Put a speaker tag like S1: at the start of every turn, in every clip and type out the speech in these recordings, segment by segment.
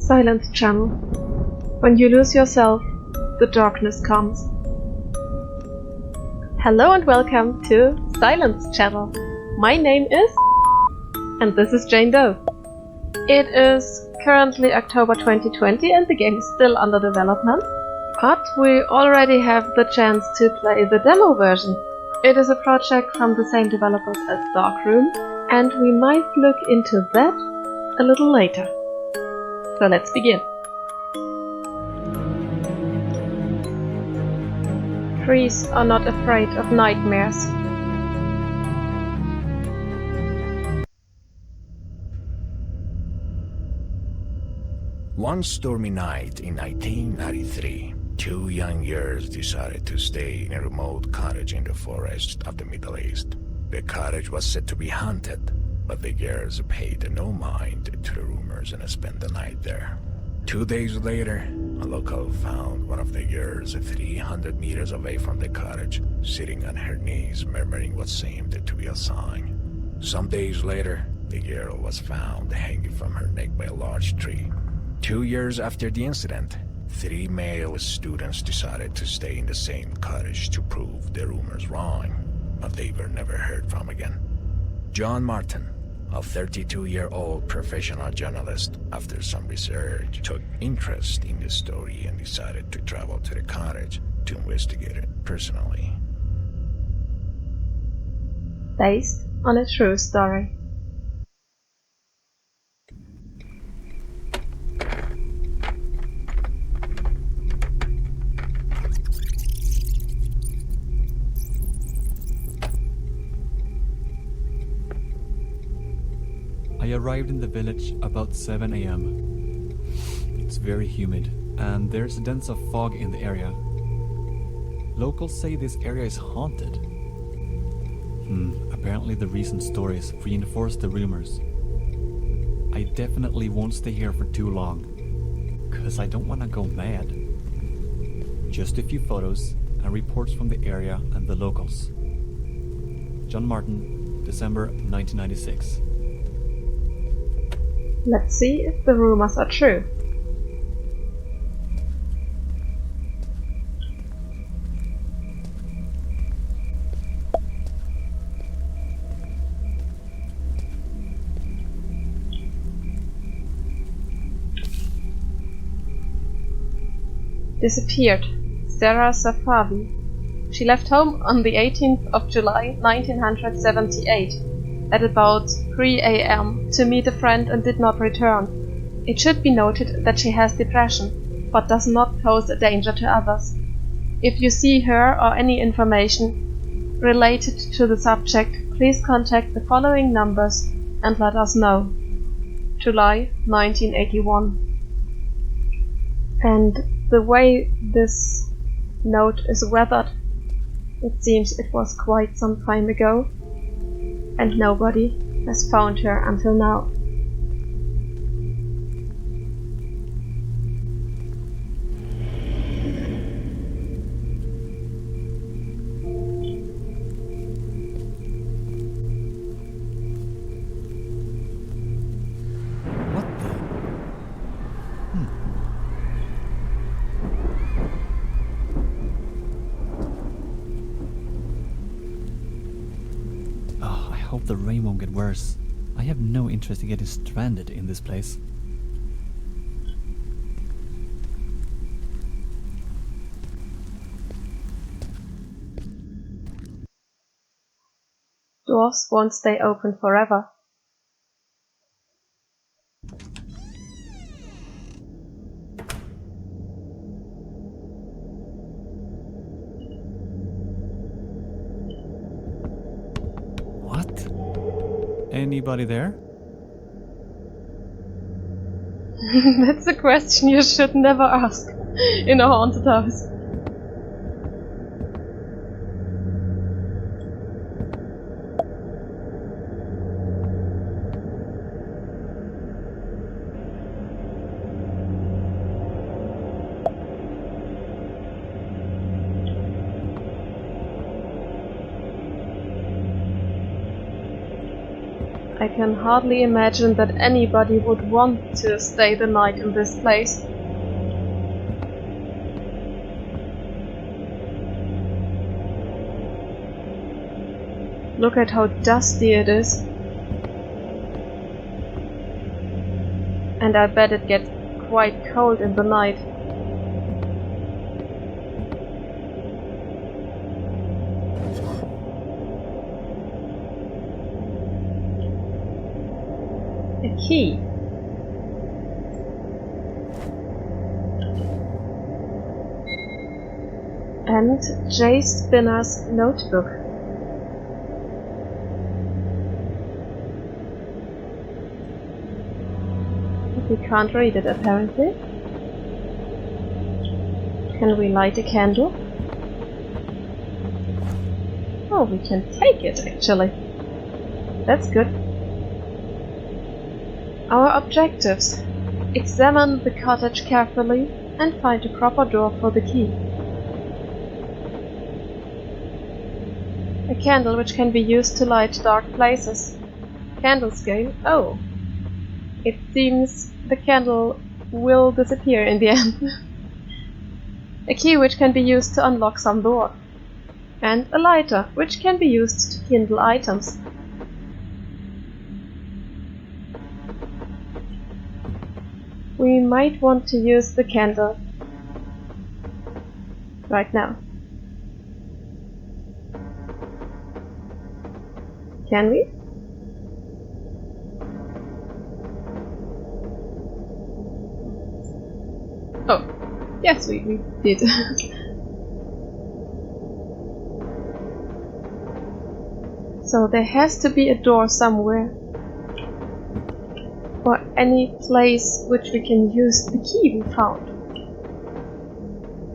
S1: Silence Channel. When you lose yourself, the darkness comes. Hello and welcome to Silence Channel. My name is and this is Jane Doe. It is currently October 2020 and the game is still under development, but we already have the chance to play the demo version. It is a project from the same developers as Darkroom, and we might look into that a little later. So let's begin. Trees are not afraid of nightmares.
S2: One stormy night in 1993, two young girls decided to stay in a remote cottage in the forest of the Middle East. The cottage was said to be haunted, but the girls paid no mind to the rumors and spent the night there. 2 days later, a local found one of the girls 300 meters away from the cottage, sitting on her knees, murmuring what seemed to be a sign. Some days later, the girl was found hanging from her neck by a large tree. 2 years after the incident, 3 male students decided to stay in the same cottage to prove the rumors wrong, but they were never heard from again. John Martin, a 32-year-old professional journalist, after some research, took interest in the story and decided to travel to the cottage to investigate it personally.
S1: Based on a true story.
S3: I arrived in the village about 7 a.m. It's very humid, and there's a dense of fog in the area. Locals say this area is haunted. Apparently the recent stories reinforce the rumors. I definitely won't stay here for too long, cause I don't wanna go mad. Just a few photos and reports from the area and the locals. John Martin, December 1996.
S1: Let's see if the rumors are true. Disappeared. Sarah Safavi. She left home on the 18th of July 1978 at about 3 a.m. to meet a friend and did not return. It should be noted that she has depression, but does not pose a danger to others. If you see her or any information related to the subject, please contact the following numbers and let us know. July 1981. And the way this note is weathered, it seems it was quite some time ago, and nobody has found her until now.
S3: What the? Oh, I hope the rain won't get worse. I have no interest in getting stranded in this place.
S1: Doors won't stay open forever.
S3: What? Anybody there?
S1: That's a question you should never ask in a haunted house. I can hardly imagine that anybody would want to stay the night in this place. Look at how dusty it is. And I bet it gets quite cold in the night. A key. And J. Spinner's notebook. We can't read it, apparently. Can we light a candle? Oh, we can take it, actually. That's good. Our objectives. Examine the cottage carefully and find a proper door for the key. A candle which can be used to light dark places. Candle scale. Oh. It seems the candle will disappear in the end. A key which can be used to unlock some door. And a lighter which can be used to kindle items. We might want to use the candle right now. Can we? Oh, yes, we did. So there has to be a door somewhere. Or any place which we can use the key we found.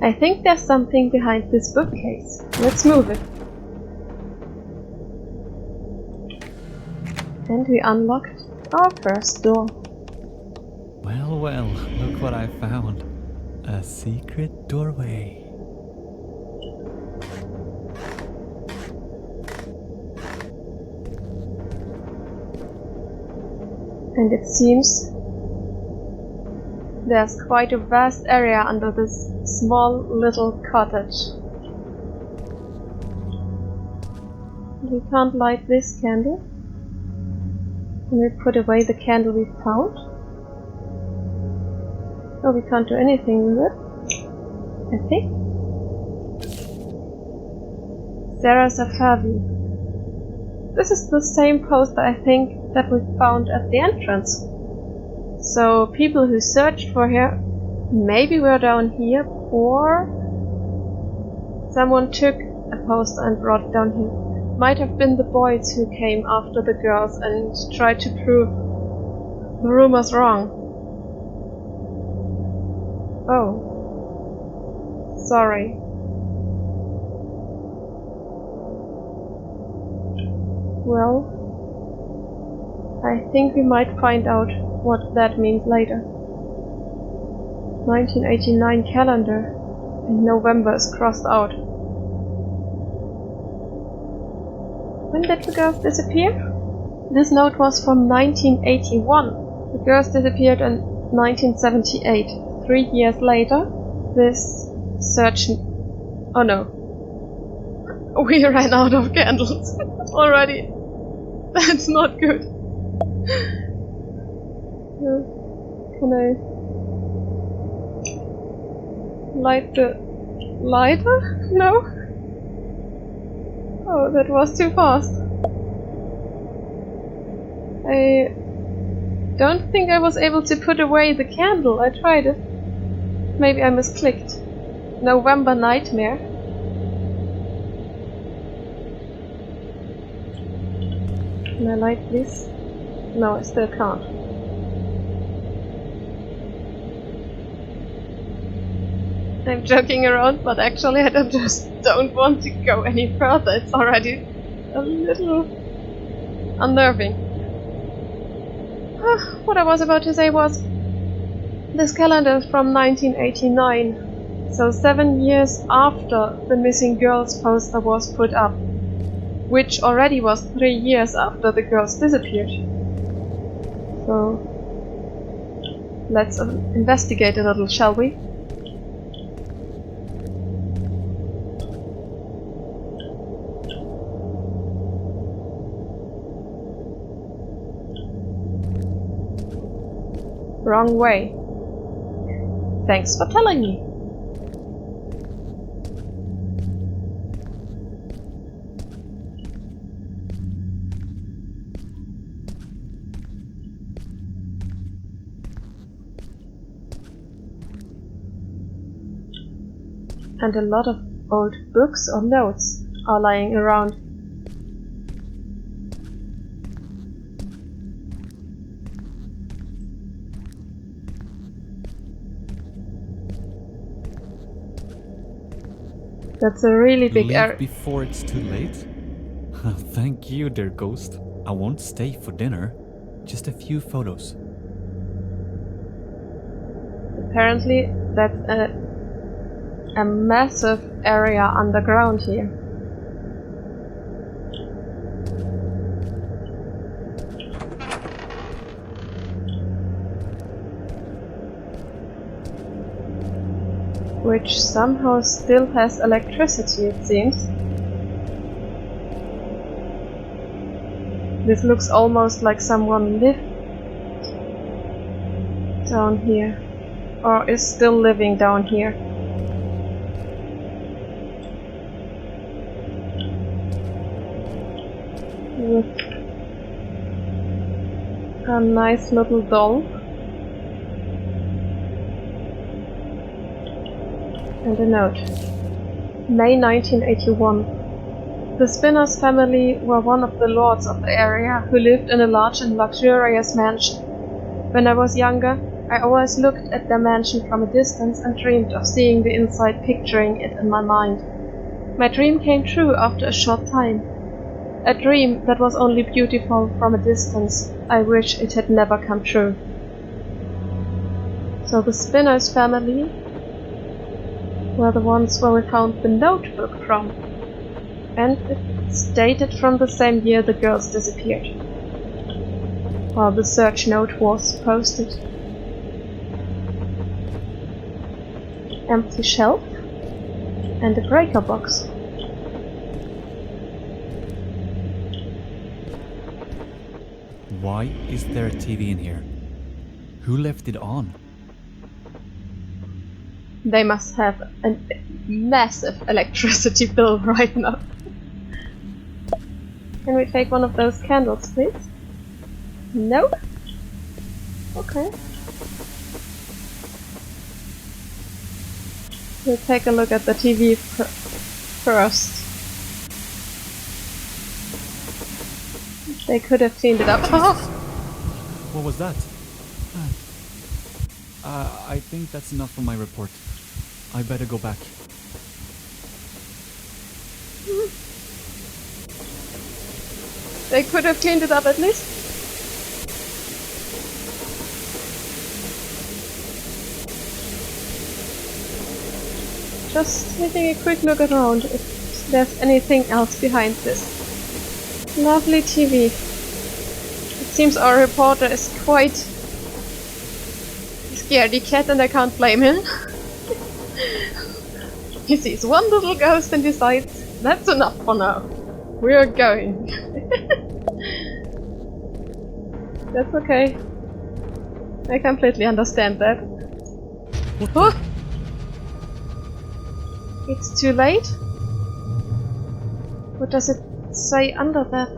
S1: I think there's something behind this bookcase. Let's move it. And we unlocked our first door.
S3: Well, well, look what I found. A secret doorway.
S1: And it seems there's quite a vast area under this small little cottage. We can't light this candle. Can we put away the candle we found? Oh, we can't do anything with it, I think. Sarah Safavi. This is the same poster, I think, that we found at the entrance. So people who searched for her maybe were down here, or someone took a poster and brought it down here. Might have been the boys who came after the girls and tried to prove the rumors wrong. Oh. Sorry. Well, I think we might find out what that means later. 1989 calendar, and November is crossed out. When did the girls disappear? This note was from 1981. The girls disappeared in 1978. 3 years later, this search... Oh no. We ran out of candles already. That's not good. Can I light the lighter? No? Oh, that was too fast. I don't think I was able to put away the candle. I tried it. Maybe I misclicked. November Nightmare. Can I light this? No, I still can't. I'm joking around, but actually I just don't want to go any further. It's already a little unnerving. What I was about to say was, this calendar is from 1989, so 7 years after the missing girls poster was put up. which already was 3 years after the girls disappeared. So let's investigate a little, shall we? Wrong way. Thanks for telling me. And a lot of old books or notes are lying around. That's a really big area.
S3: Before it's too late? Thank you, dear ghost. I won't stay for dinner. Just a few photos.
S1: Apparently, that's a massive area underground here. Which somehow still has electricity, it seems. This looks almost like someone lived down here, or is still living down here. With a nice little doll. And a note. May 1981. The Spinners family were one of the lords of the area who lived in a large and luxurious mansion. When I was younger, I always looked at their mansion from a distance and dreamed of seeing the inside, picturing it in my mind. My dream came true after a short time. A dream that was only beautiful from a distance. I wish it had never come true. So the Spinners family were the ones where we found the notebook from, and it's dated from the same year the girls disappeared, while the search note was posted. Empty shelf and a breaker box.
S3: Why is there a TV in here? Who left it on?
S1: They must have a massive electricity bill right now. Can we take one of those candles, please? No? Okay. We'll take a look at the TV first. They could have cleaned it up.
S3: What was that? I think that's enough for my report. I better go back.
S1: They could have cleaned it up at least. Just taking a quick look around if there's anything else behind this. Lovely TV. It seems our reporter is quite scaredy cat and I can't blame him. He sees one little ghost and decides, that's enough for now. We're going. That's okay. I completely understand that. Oh! It's too late? What does it say under that?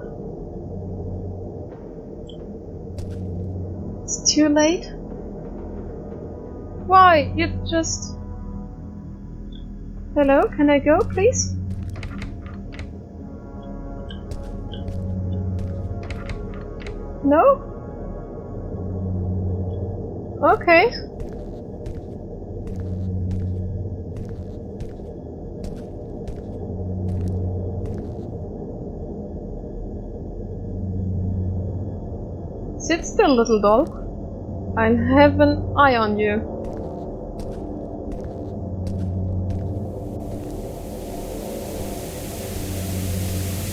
S1: It's too late? Why? You just... Hello, can I go, please? No? Okay. Sit still, little doll. I'll have an eye on you.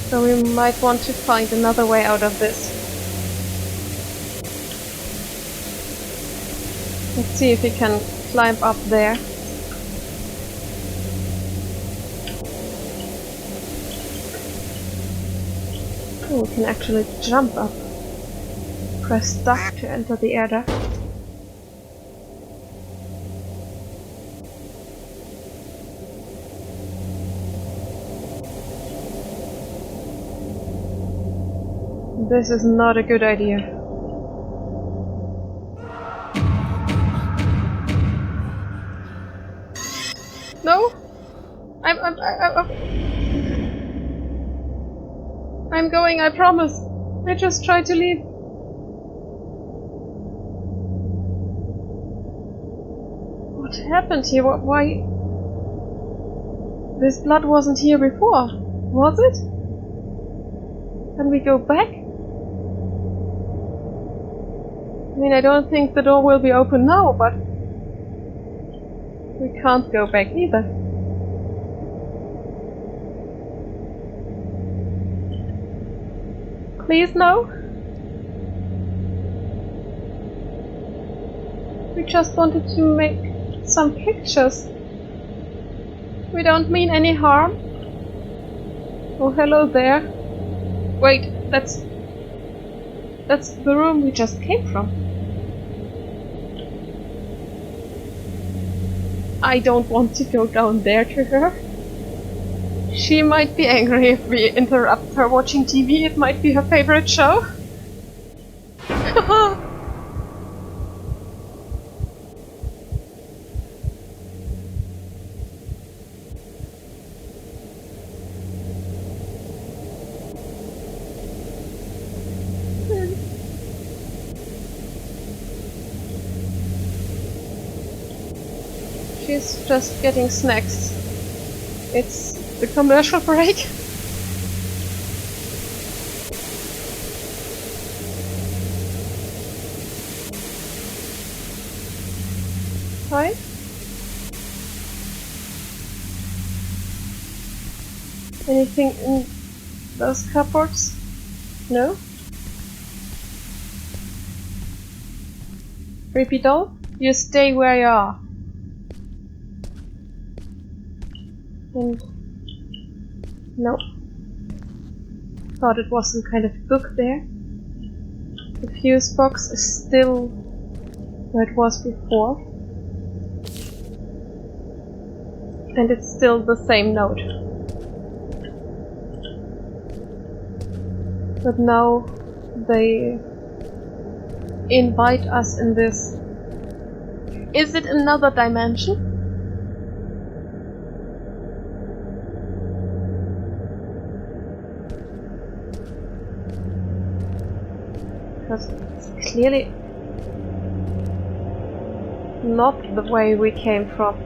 S1: So we might want to find another way out of this. Let's see if we can climb up there. Oh, we can actually jump up. Press duck to enter the air duct. This is not a good idea. No! I'm going, I promise. I just tried to leave. What happened here? Why? This blood wasn't here before, was it? Can we go back? I mean, I don't think the door will be open now, but we can't go back either. Please no? We just wanted to make some pictures. We don't mean any harm. Oh, hello there. Wait, that's the room we just came from. I don't want to go down there to her. She might be angry if we interrupt her watching TV. It might be her favorite show. She's just getting snacks. It's the commercial break. Hi. Anything in those cupboards? No? Creepy doll? You stay where you are. And nope. Thought it was some kind of book there. The fuse box is still where it was before. And it's still the same note. But now they invite us in this. Is it another dimension? Because it's clearly not the way we came from.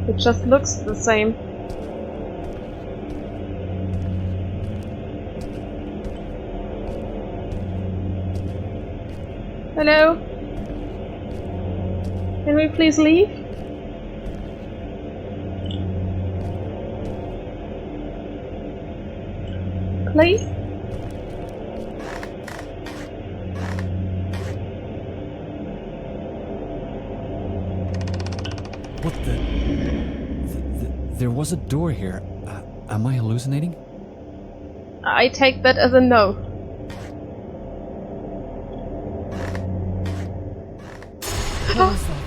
S1: It just looks the same. Hello? Can we please leave? Please?
S3: What the... There was a door here. Am I hallucinating?
S1: I take that as a no.
S3: What was that?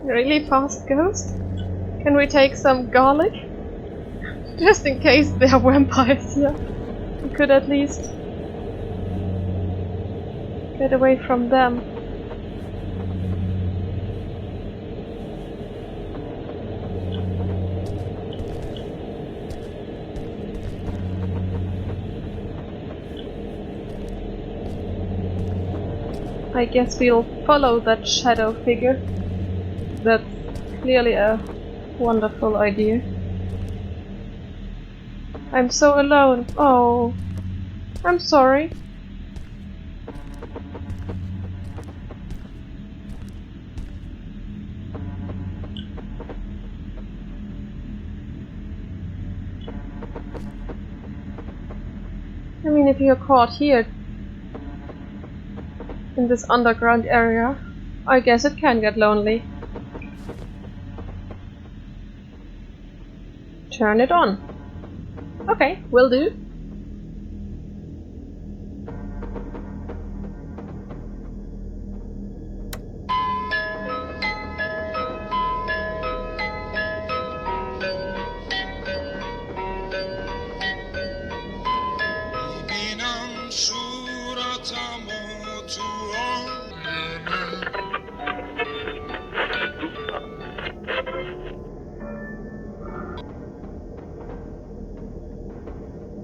S1: Really fast ghost? Can we take some garlic? Just in case there are vampires here. We could at least get away from them. I guess we'll follow that shadow figure. That's clearly a wonderful idea. I'm so alone. Oh, I'm sorry. I mean, if you're caught here in this underground area, I guess it can get lonely. Turn it on. Okay, will do.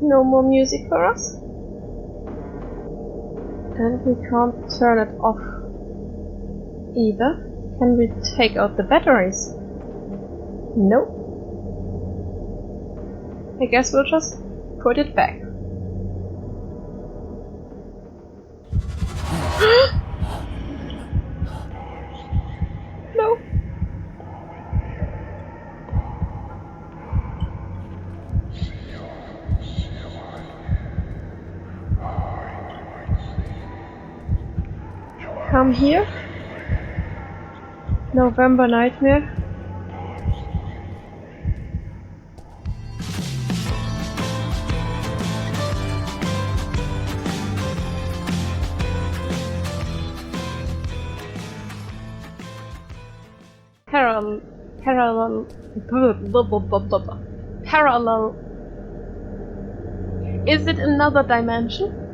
S1: No more music for us. And we can't turn it off either. Can we take out the batteries? Nope. I guess we'll just put it back. No. Come here. November Nightmare. Parallel. Is it another dimension?